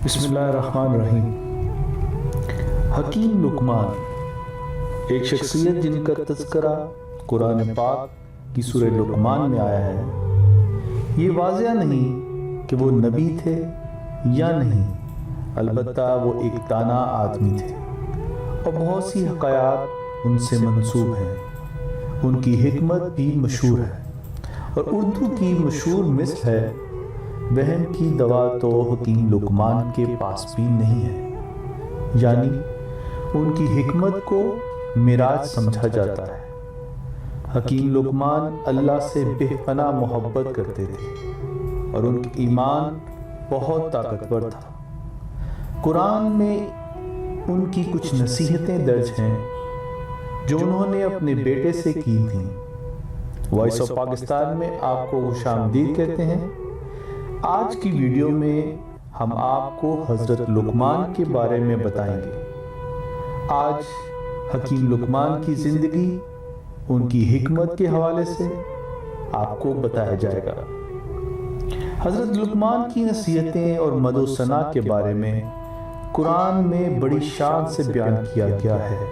بسم اللہ الرحمن الرحیم۔ حکیم لقمان ایک شخصیت جن کا تذکرہ قرآن پاک کی سورہ لقمان میں آیا ہے۔ یہ واضح نہیں کہ وہ نبی تھے یا نہیں، البتہ وہ ایک دانا آدمی تھے اور بہت سی حکایات ان سے منسوب ہیں۔ ان کی حکمت بھی مشہور ہے اور اردو کی مشہور مثل ہے، وہم کی دوا تو حکیم لقمان کے پاس بھی نہیں ہے، یعنی ان کی حکمت کو معراج سمجھا جاتا ہے۔ حکیم لقمان اللہ سے بے پناہ محبت کرتے تھے اور ان کا ایمان بہت طاقتور تھا۔ قرآن میں ان کی کچھ نصیحتیں درج ہیں جو انہوں نے اپنے بیٹے سے کی تھیں۔ وائس آف پاکستان میں آپ کو خوش آمدید کہتے ہیں۔ آج کی ویڈیو میں ہم آپ کو حضرت لقمان کے بارے میں بتائیں گے۔ آج حکیم لقمان کی زندگی، ان کی حکمت کے حوالے سے آپ کو بتایا جائے گا۔ حضرت لقمان کی نصیحتیں اور مدح و ثنا کے بارے میں قرآن میں بڑی شان سے بیان کیا گیا ہے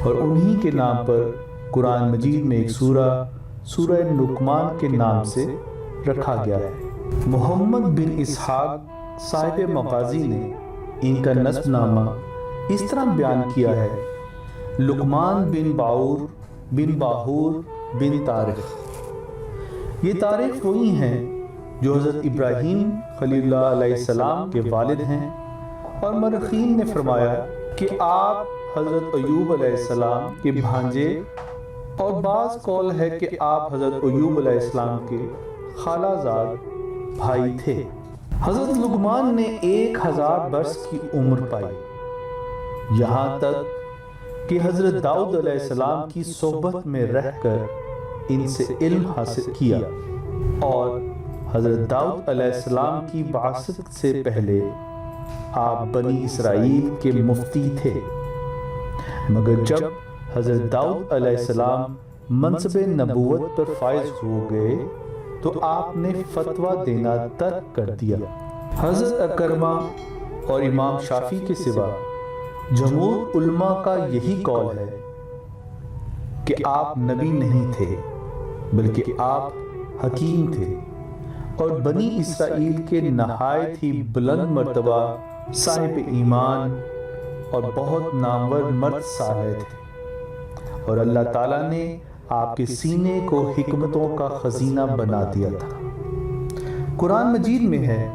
اور انہی کے نام پر قرآن مجید میں ایک سورہ لقمان کے نام سے رکھا گیا ہے۔ محمد بن اسحاق صاحب مغازی نے ان کا نسب نامہ اس طرح بیان کیا ہے: لقمان بن باہور بن طارق۔ یہ طارق وہی ہیں جو حضرت ابراہیم خلیل اللہ علیہ السلام کے والد ہیں، اور مورخین نے فرمایا کہ آپ حضرت ایوب علیہ السلام کے بھانجے، اور بعض قول ہے کہ آپ حضرت ایوب علیہ السلام کے خالہ زاد بھائی تھے۔ حضرت لقمان نے 1000 برس کی عمر پائی، یہاں تک کہ حضرت داؤد علیہ السلام کی صحبت میں رہ کر ان سے علم حاصل کیا، اور حضرت داؤد علیہ السلام کی بعثت سے پہلے آپ بنی اسرائیل کے مفتی تھے، مگر جب حضرت داؤد علیہ السلام منصب نبوت پر فائز ہو گئے تو آپ نے فتویٰ دینا ترک کر دیا۔ حضرت اکرمہ اور امام شافعی کے سوا جمہور علماء کا یہی قول ہے کہ آپ نبی نہیں تھے، بلکہ آپ حکیم تھے اور بنی اسرائیل کے نہایت ہی بلند مرتبہ صاحب ایمان اور بہت نامور مرد صالح تھے، اور اللہ تعالیٰ نے آپ کے سینے کو حکمتوں کا خزینہ بنا دیا تھا۔ قرآن مجید میں ہے،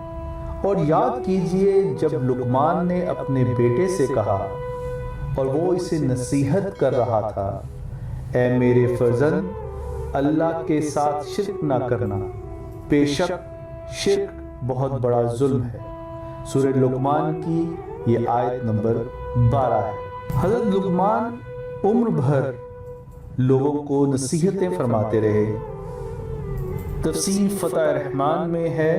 اور یاد کیجئے جب لقمان نے اپنے بیٹے سے کہا اور وہ اسے نصیحت کر رہا تھا: اے میرے فرزند، اللہ کے ساتھ شرک نہ کرنا، بے شک شرک بہت بڑا ظلم ہے۔ سورہ لقمان کی یہ آیت نمبر 12 ہے۔ حضرت لقمان عمر بھر لوگوں کو نصیحتیں فرماتے رہے۔ تفسیر فتح رحمان میں ہے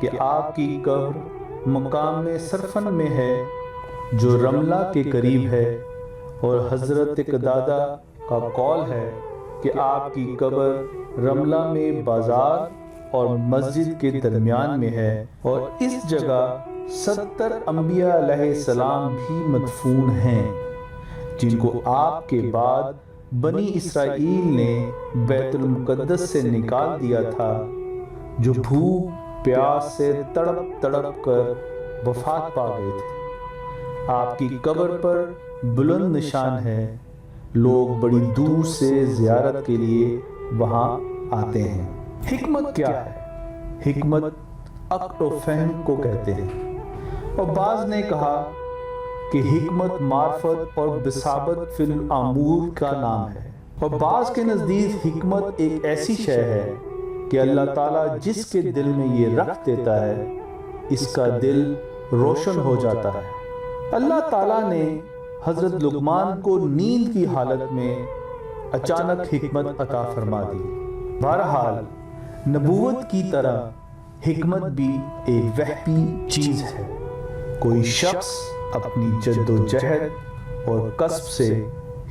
کہ آپ کی قبر مقام سرفن میں ہے جو رملہ کے قریب ہے، اور حضرت قتادہ کا قول ہے کہ آپ کی قبر رملہ میں بازار اور مسجد کے درمیان میں ہے، اور اس جگہ 70 انبیاء علیہ السلام بھی مدفون ہیں، جن کو آپ کے بعد بنی اسرائیل نے بیت المقدس سے نکال دیا تھا، جو بھوک پیاس سے تڑپ تڑپ کر وفات پا گئے تھے۔ آپ کی قبر پر بلند نشان ہے، لوگ بڑی دور سے زیارت کے لیے وہاں آتے ہیں۔ حکمت کیا ہے؟ حکمت عقل و فہم کو کہتے ہیں، اور بعض نے کہا کہ حکمت معرفت اور بصارت فی الامور کا نام ہے، اور بعض کے نزدیک حکمت ایک ایسی شے ہے کہ اللہ تعالیٰ جس کے دل میں یہ رکھ دیتا ہے، اس کا دل روشن ہو جاتا ہے۔ اللہ تعالیٰ نے حضرت لقمان کو نیند کی حالت میں اچانک حکمت عطا فرما دی۔ بہرحال نبوت کی طرح حکمت بھی ایک وہمی چیز ہے۔ کوئی شخص اپنی جد و جہد اور کسب سے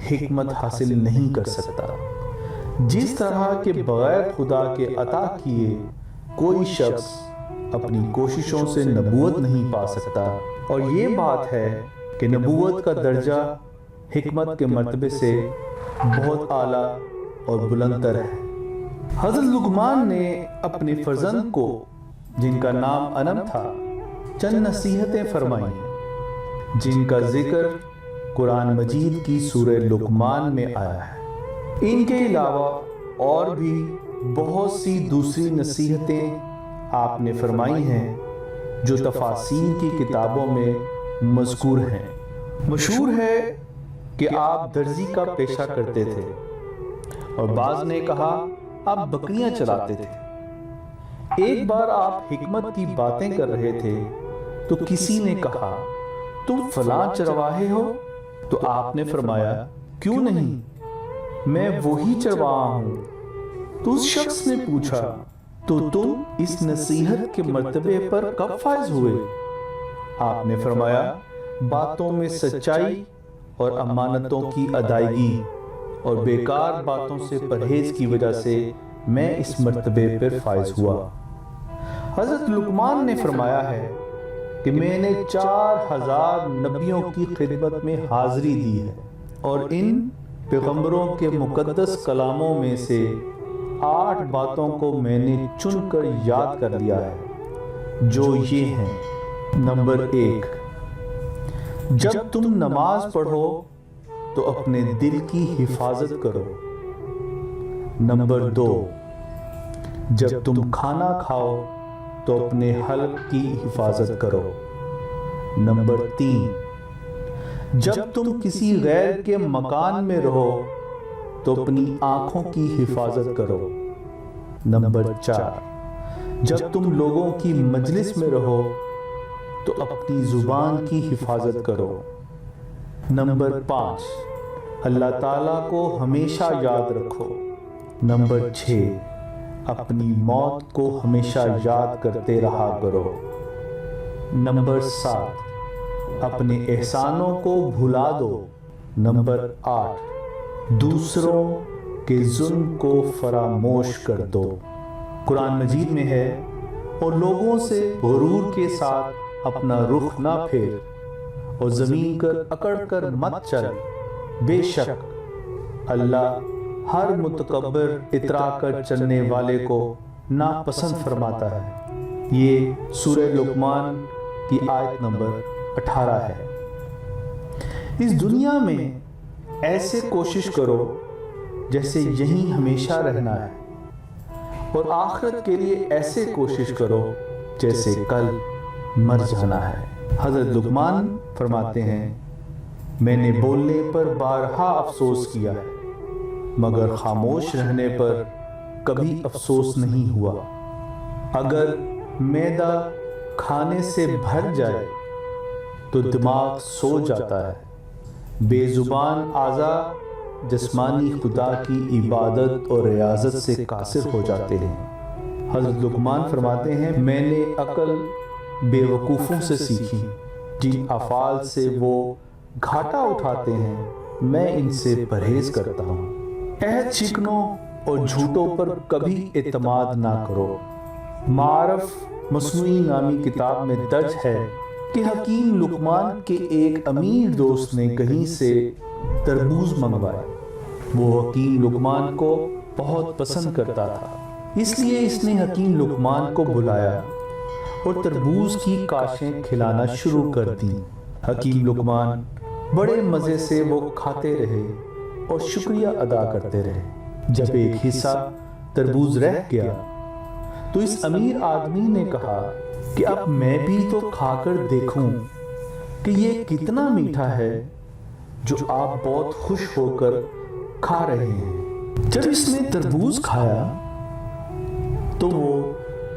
حکمت حاصل نہیں کر سکتا، جس طرح کہ بغیر خدا کے عطا کیے کوئی شخص اپنی کوششوں سے نبوت نہیں پا سکتا، اور یہ بات ہے کہ نبوت کا درجہ حکمت کے مرتبے سے بہت اعلیٰ اور بلند تر ہے۔ حضرت لقمان نے اپنے فرزند کو، جن کا نام انم تھا، چند نصیحتیں فرمائیں جن کا ذکر قرآن مجید کی سورہ لقمان میں آیا ہے۔ ان کے علاوہ اور بھی بہت سی دوسری نصیحتیں آپ نے فرمائی ہیں جو تفاسیر کی کتابوں میں مذکور ہیں۔ مشہور ہے کہ آپ درزی کا پیشہ کرتے تھے، اور بعض نے کہا آپ بکریاں چلاتے تھے۔ ایک بار آپ حکمت کی باتیں کر رہے تھے تو کسی نے کہا تم فلاں چرواہے ہو؟ تو آپ نے فرمایا کیوں نہیں، میں وہی چرواہا ہوں۔ تو اس شخص نے پوچھا تو تم اس نصیحت کے مرتبے پر کب فائز ہوئے؟ آپ نے فرمایا باتوں میں سچائی اور امانتوں کی ادائیگی اور بیکار باتوں سے پرہیز کی وجہ سے میں اس مرتبے پر فائز ہوا۔ حضرت لقمان نے فرمایا ہے کہ میں نے 4000 نبیوں کی خدمت میں حاضری دی ہے، اور ان پیغمبروں کے مقدس کلاموں میں سے 8 باتوں کو میں نے چن کر یاد کر لیا ہے، جو یہ ہیں: نمبر 1، جب تم نماز پڑھو تو اپنے دل کی حفاظت کرو۔ نمبر 2، جب تم کھانا کھاؤ تو اپنے حلق کی حفاظت کرو۔ نمبر 3، جب تم کسی غیر کے مکان میں رہو تو اپنی آنکھوں کی حفاظت کرو۔ نمبر 4، جب تم لوگوں کی مجلس میں رہو تو اپنی زبان کی حفاظت کرو۔ نمبر 5، اللہ تعالیٰ کو ہمیشہ یاد رکھو۔ نمبر 6، اپنی موت کو ہمیشہ یاد کرتے رہا کرو۔ نمبر 7، اپنے احسانوں کو بھلا دو۔ نمبر 8، دوسروں کے ظلم کو فراموش کر دو۔ قرآن مجید میں ہے، اور لوگوں سے غرور کے ساتھ اپنا رخ نہ پھیر، اور زمین پر اکڑ کر مت چل، بے شک اللہ ہر متکبر اترا کر چلنے والے کو ناپسند فرماتا ہے۔ یہ سورہ لقمان کی آیت نمبر 18 ہے۔ اس دنیا میں ایسے کوشش کرو جیسے یہیں ہمیشہ رہنا ہے، اور آخرت کے لیے ایسے کوشش کرو جیسے کل مر جانا ہے۔ حضرت لقمان فرماتے ہیں میں نے بولنے پر بارہا افسوس کیا ہے، مگر خاموش رہنے پر کبھی افسوس نہیں ہوا۔ اگر معدہ کھانے سے بھر جائے تو دماغ سو جاتا ہے، بے زبان اعضاء جسمانی خدا کی عبادت اور ریاضت سے قاصر ہو جاتے ہیں۔ حضرت لقمان فرماتے ہیں میں نے عقل بے وقوفوں سے سیکھی، جن افعال سے وہ گھاٹا اٹھاتے ہیں میں ان سے پرہیز کرتا ہوں۔ عہد شکنوں اور جھوٹوں پر کبھی اعتماد نہ کرو۔ معارف مصنوعی نامی کتاب میں درج ہے کہ حکیم لقمان کے ایک امیر دوست نے کہیں سے تربوز منگوائے۔ وہ حکیم لقمان کو بہت پسند کرتا تھا، اس لیے اس نے حکیم لقمان کو بلایا اور تربوز کی کاشیں کھلانا شروع کر دیں۔ حکیم لقمان بڑے مزے سے وہ کھاتے رہے اور شکریہ ادا کرتے رہے۔ جب ایک حصہ تربوز رہ گیا تو اس امیر آدمی نے کہا کہ اب میں بھی تو کھا کر دیکھوں کہ یہ کتنا میٹھا ہے جو آپ بہت خوش ہو کر کھا رہے ہیں۔ جب اس نے تربوز کھایا تو وہ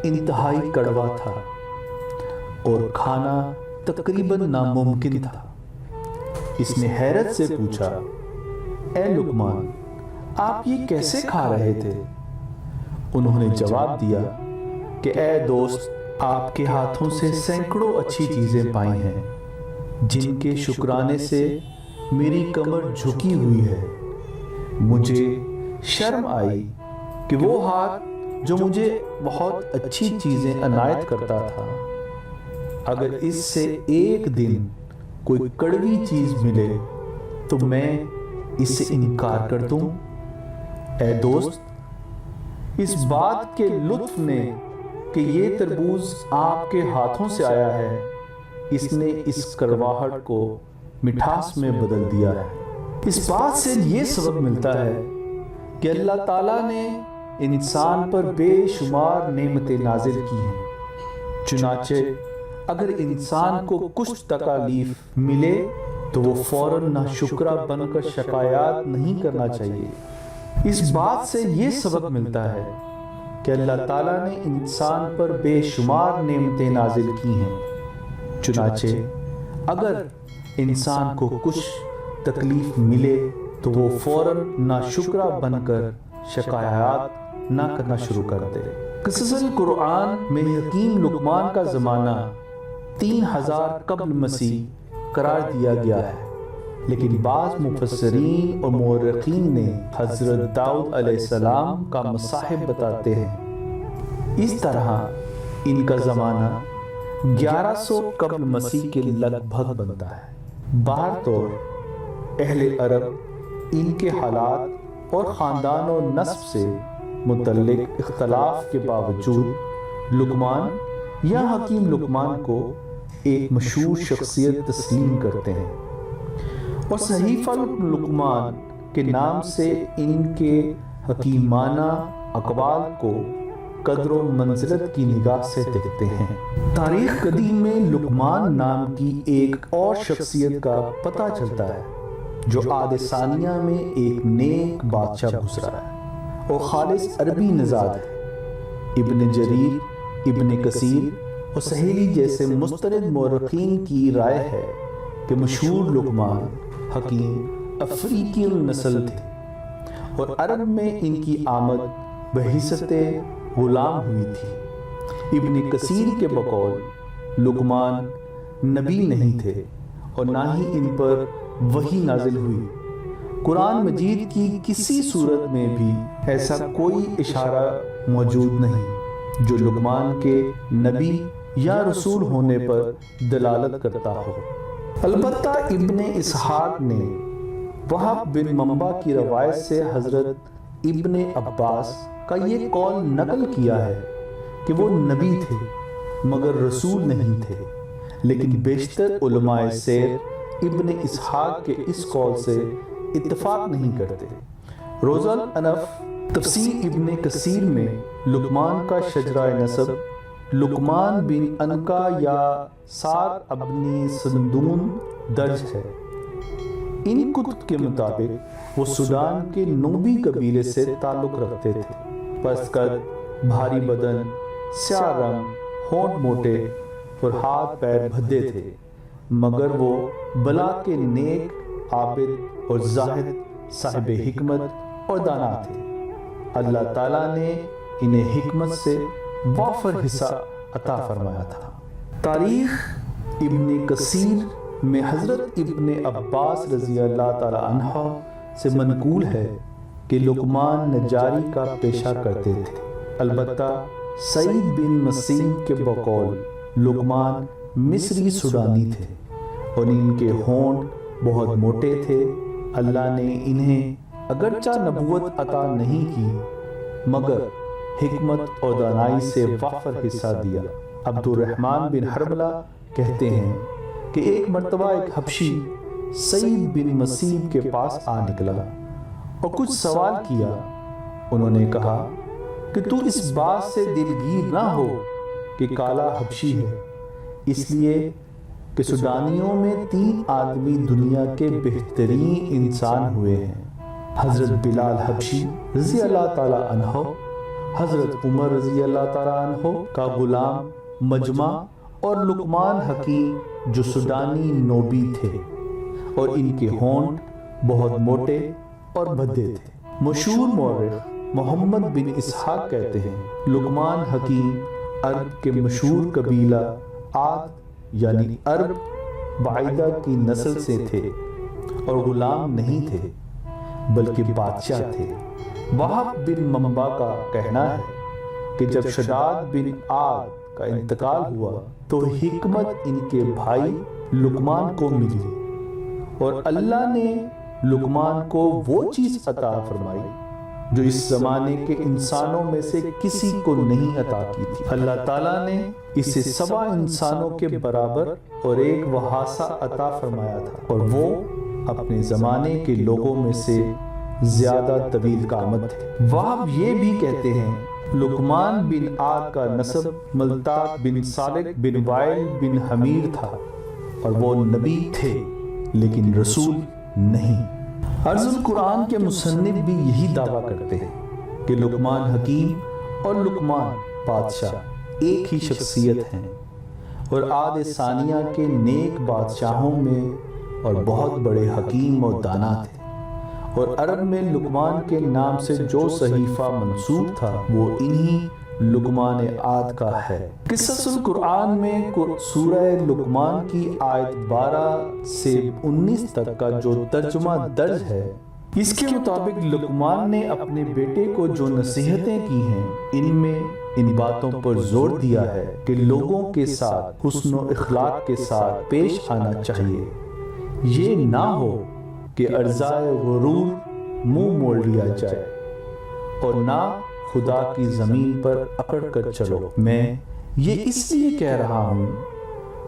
انتہائی کڑوا تھا اور کھانا تقریباً ناممکن تھا۔ اس نے حیرت سے پوچھا اے لقمان آپ یہ کیسے کھا رہے تھے؟ انہوں نے جواب دیا کہ اے دوست آپ کے ہاتھوں سے سینکڑوں اچھی چیزیں پائی ہیں جن کے شکرانے سے میری کمر جھکی ہوئی ہے۔ مجھے شرم آئی کہ وہ ہاتھ جو مجھے بہت اچھی چیزیں عنایت کرتا تھا، اگر اس سے ایک دن کوئی کڑوی چیز ملے تو میں اس سے انکار کر دوں؟ اے دوست، اس بات کے لطف نے کہ یہ تربوز آپ کے ہاتھوں سے آیا ہے، اس نے اس کرواہٹ کو مٹھاس میں بدل دیا ہے۔ اس بات سے یہ سبق ملتا ہے کہ اللہ تعالیٰ نے انسان پر بے شمار نعمتیں نازل کی ہیں، چنانچہ اگر انسان کو کچھ تکالیف ملے تو وہ فوراً ناشکرا بن کر شکایات نہیں کرنا چاہیے۔ اس بات سے یہ سبق ملتا ہے کہ اللہ تعالیٰ نے انسان پر بے شمار نعمتیں نازل کی ہیں، چنانچہ اگر انسان کو کچھ تکلیف ملے تو وہ فوراً ناشکرا بن کر شکایات نہ کرنا شروع کر دے۔ قصص القرآن میں حکیم لقمان کا زمانہ 3000 قبل مسیح قرار دیا گیا ہے، لیکن بعض مفسرین اور مورخین نے حضرت داؤد علیہ السلام کا مصاحب بتاتے ہیں۔ اس طرح ان کا زمانہ 1100 قبل مسیح کے لگ بھگ بنتا ہے۔ بہر طور اہل عرب ان کے حالات اور خاندان و نسب سے متعلق اختلاف کے باوجود لقمان یا حکیم لقمان کو ایک مشہور شخصیت تسلیم کرتے ہیں، اور صحیفہ لقمان کے نام سے ان کے حکیمانہ اقوال کو قدر و منزلت کی نگاہ سے دیکھتے ہیں۔ تاریخ قدیم میں لقمان نام کی ایک اور شخصیت کا پتہ چلتا ہے جو عہد ثانیہ میں ایک نیک بادشاہ گزرا ہے اور خالص عربی نژاد ہے۔ ابن جریر، ابن کثیر اور سہیلی جیسے مستند مورخین کی رائے ہے کہ مشہور لقمان حکیم افریقی النسل تھے اور عرب میں ان کی آمد بحیثیت غلام ہوئی تھی۔ ابن کثیر کے بقول لقمان نبی نہیں تھے اور نہ ہی ان پر وحی نازل ہوئی۔ قرآن مجید کی کسی صورت میں بھی ایسا کوئی اشارہ موجود نہیں جو لقمان کے نبی یا رسول ہونے پر دلالت کرتا ہو۔ البتہ ابن اسحاق نے وہب بن منبع کی روایت سے حضرت ابن عباس کا یہ قول نقل کیا ہے کہ وہ نبی تھے مگر رسول نہیں تھے، لیکن بیشتر علماء سیر ابن اسحاق کے اس قول سے اتفاق نہیں کرتے۔ روز الانف تفسیر ابن کثیر میں لقمان کا شجرہ نسب لقمان بن انکا یا سار ابن سندون درج ہے۔ ان کتب کے مطابق وہ سوڈان کے نوبی قبیلے سے تعلق رکھتے تھے۔ پست قد، بھاری بدن، سیاہ رنگ، ہونٹ موٹے اور ہاتھ پیر بھدے تھے، مگر وہ بلا کے نیک، عابد اور زاہد، صاحب حکمت اور دانا تھے۔ اللہ تعالیٰ نے انہیں حکمت سے وافر حصہ عطا فرمایا تھا۔ تاریخ ابن کثیر میں حضرت ابن عباس رضی اللہ تعالی عنہ سے منقول ہے کہ لقمان نجاری کا پیشہ کرتے تھے۔ البتہ سعید بن مسیم کے بقول لقمان مصری سوڈانی تھے اور ان کے ہونٹ بہت موٹے تھے۔ اللہ نے انہیں اگرچہ نبوت عطا نہیں کی مگر حکمت اور دانائی سے وافر حصہ دیا۔ عبد الرحمن بن حرملہ کہتے ہیں کہ ایک مرتبہ ایک حبشی سعید بن مسیب کے پاس آ نکلا اور کچھ سوال کیا۔ انہوں نے کہا کہ تو اس بات سے دلگیر نہ ہو کہ کالا حبشی ہے، اس لیے کہ سوڈانیوں میں 3 آدمی دنیا کے بہترین انسان ہوئے ہیں، حضرت بلال حبشی رضی اللہ تعالی عنہ، حضرت عمر رضی اللہ تعالی عنہ کا غلام مجمع اور لقمان حکیم جو سوڈانی نوبی تھے، اور ان کے ہونٹ بہت موٹے اور بھدے تھے۔ مشہور مورخ محمد بن اسحاق کہتے ہیں لقمان حکیم عرب کے مشہور قبیلہ عاد یعنی عرب بعیدہ کی نسل سے تھے اور غلام نہیں تھے بلکہ بادشاہ تھے۔ وہب بن منبع کا کہنا ہے کہ جب شداد بن عاد کا انتقال ہوا تو حکمت ان کے بھائی لقمان کو ملی اور اللہ نے لقمان کو وہ چیز عطا فرمائی جو اس زمانے کے انسانوں میں سے کسی کو نہیں عطا کی تھی۔ اللہ تعالیٰ نے اسے 7 انسانوں کے برابر اور ایک وہاسا عطا فرمایا تھا اور وہ اپنے زمانے کے لوگوں میں سے زیادہ طویل قامت تھے۔ وہاب یہ بھی کہتے ہیں لقمان بن عاد کا نسب ملتات بن صالح بن وائل بن حمیر تھا اور وہ نبی تھے لیکن رسول نہیں۔ عرض القرآن کے مصنف بھی یہی دعویٰ کرتے ہیں کہ لقمان حکیم اور لقمان بادشاہ ایک ہی شخصیت ہیں اور عاد ثانیہ کے نیک بادشاہوں میں اور بہت بڑے حکیم اور دانا تھے، اور عرب میں لقمان کے نام سے جو صحیفہ منسوب تھا وہ انہی لقمان عاد کا ہے۔ قصص القرآن میں سورہ لقمان کی آیت 12 سے 19 تک کا جو ترجمہ درج ہے، اس کے مطابق لقمان نے اپنے بیٹے کو جو نصیحتیں کی ہیں ان میں ان باتوں پر زور دیا ہے کہ لوگوں کے ساتھ حسن و اخلاق کے ساتھ پیش آنا چاہیے، یہ نہ ہو کہ ارزائے غرور منہ موڑ لیا جائے اور نہ خدا کی زمین پر اکڑ کر چلو۔ میں یہ اس لیے کہہ رہا ہوں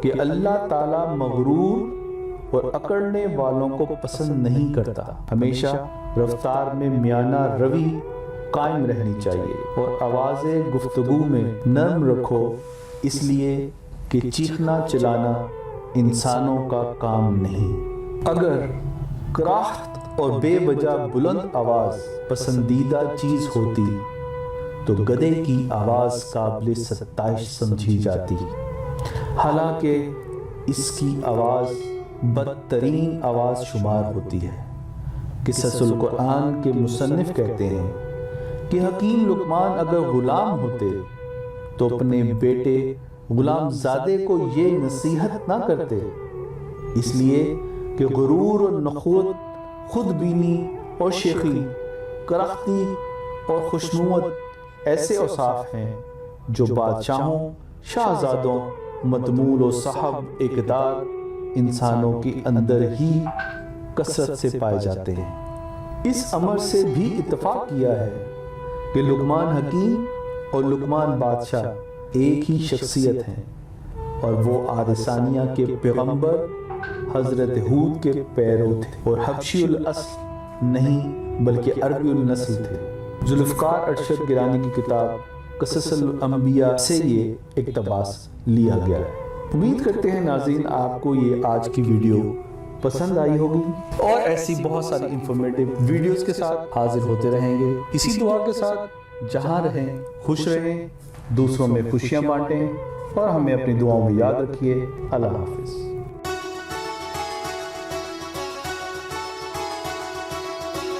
کہ اللہ تعالیٰ مغرور اور اکڑنے والوں کو پسند نہیں کرتا۔ ہمیشہ رفتار میں میانہ روی قائم رہنی چاہیے اور آواز گفتگو میں نرم رکھو، اس لیے کہ چیخنا چلانا انسانوں کا کام نہیں۔ اگر کراہت اور بے وجہ بلند آواز پسندیدہ چیز ہوتی تو گدھے کی آواز قابل ستائش سمجھی جاتی، حالانکہ اس کی آواز بدترین آواز شمار ہوتی ہے۔ قصص القرآن کے مصنف کہتے ہیں کہ حکیم لقمان اگر غلام ہوتے تو اپنے بیٹے غلام زادے کو یہ نصیحت نہ کرتے، اس لیے کہ غرور اور نخوت، خود بینی اور شیخی، کرختی اور خوشنوت ایسے اوصاف ہیں جو بادشاہوں، شاہزادوں، متمول و صاحب اقتدار انسانوں کے اندر ہی کثرت سے پائے جاتے ہیں۔ اس امر سے بھی اتفاق کیا ہے کہ لقمان حکیم اور لقمان بادشاہ ایک ہی شخصیت ہیں اور وہ عاد ثانیہ کے پیغمبر حضرت ہود کے پیرو تھے اور حبشی الاصل نہیں بلکہ عربی النسل تھے۔ ذوالفقار ارشد گیلانی کی کتاب قصص الانبیاء سے یہ اقتباس لیا گیا ہے۔ امید کرتے ہیں ناظرین آپ کو یہ آج کی ویڈیو پسند آئی ہوگی اور ایسی بہت ساری انفارمیٹیو ویڈیوز کے ساتھ حاضر ہوتے رہیں گے۔ اسی دعا کے ساتھ جہاں رہیں خوش رہیں، دوسروں میں خوشیاں بانٹیں اور ہمیں اپنی دعاؤں میں یاد رکھیے۔ اللہ حافظ۔